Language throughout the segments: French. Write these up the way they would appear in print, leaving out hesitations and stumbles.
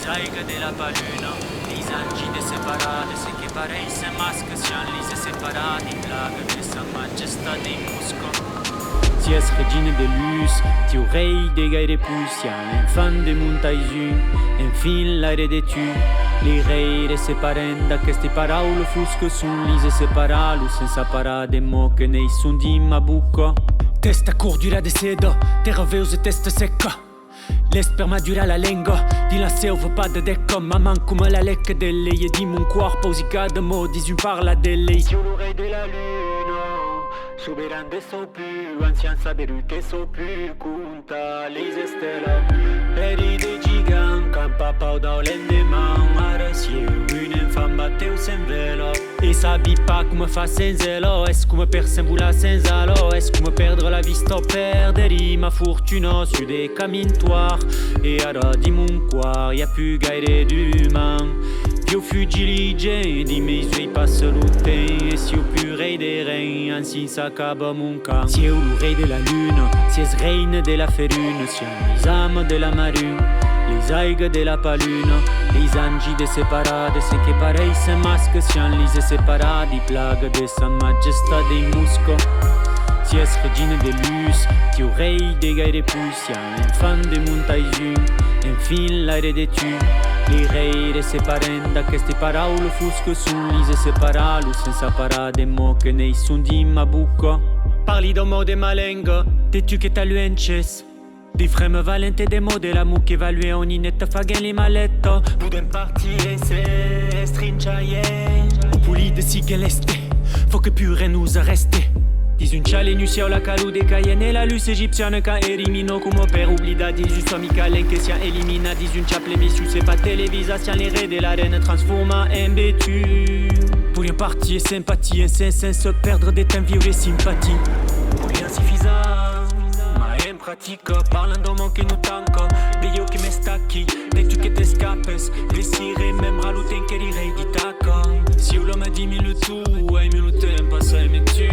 les aighe della paluna, les angide separate, se che parei se masche sian lise separati, plaga de sa majestat de musco. Si es regine de luz, ti o rei de gaire pusian, enfant de montaisun, enfin l'aire de tu. Les reire separen da queste parole fusco sun lise separalo, senza parade mo che nei sun di mabucco. Testa cordura de sedo, terra veuse testa secca. L'esperma dura la lingua, di la selva pas de decco. Maman come la lecca delle, e di mon corpo usicada mo, disun parla delle. Sur l'oreille de la lune, souverain de so più, ancien saberu che so più, conta les stella. Peri de gigant, campa pau da l'endemain, aracieu, une femme batteu sem velo. E sabi pas come fa senza lo, es come per sembula senza lo, es come perdre la vista o perdere ma fortuna su des camintoires. E ara di mon cuore, y'a plus gaire d'humain. Più fugilige, di mes yeux passe l'outé. E si au plus rei des reins, ainsi s'accaba mon camp. Si au rei de la lune, si es reine de la ferune, siamo les âmes de la marune, les aighe de la paluna, les angi de separade, se che parei se masque sian lise separati, plaga de sa majestat de musco. Si es regine de luz, ti o rei de gaire pusian, enfant de montaisun, enfin l'aire de tu. Les reire separen da queste parole fusco sun lise separalo, senza parade mo che nei sun di mabucco. Parli d'omo de malengo, de tu che taluences. Di fremme valente de mots de l'amour qu'évalué en inetta faguen les maletto. Budem partire se stringiaie, o puli de siguen l'este, faut que pure nous arreste. Dis une chale nucia o la calou de Cayenne e la luce égyptienne ca elimino come per oblida. Dis une amicale che sia elimina. Dis une chaple messieurs c'est pas télévisation les raies de l'arène transforma en bétu. Pour rien partir sympathie, insensé se perdre des temps vivre sympathie. Pour rien suffisant, ma en pratique, parlando mo che non tanco, io che me stacchi, de tu che te scappes, respire même raluten che direi di tacco. Si uno mi dimmi le tu, ai minute passa e me tu.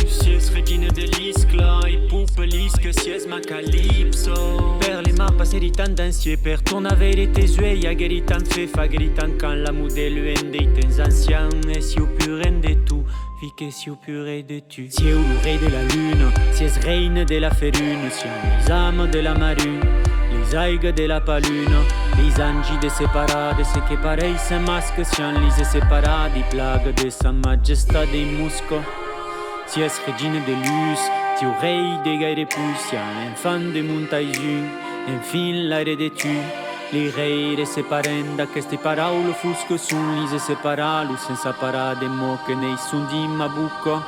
Si es regine de l'iscla, e poupe l'isque, si es ma calypso. Per les mains passées di tendancieux, per ton avere tes yeux, ya gueritan fe, fa gueritan quand la modèle dei tens anciens, et si au puren de tout. Que si au purée de tu, si au rei de la lune, si es reine de la ferune, siamo les âmes de la marune, les aighe de la paluna, les angi de separade, se che parei se masque sian lise separati, plaga de sa majestat de musco. Si es regine de luz, ti o rei de gaire pusian, enfant de montaisun, enfin l'aire de tu. Les reire separen da queste parole fusco sun lise separalo, senza parade mo che nei sun di mabucco.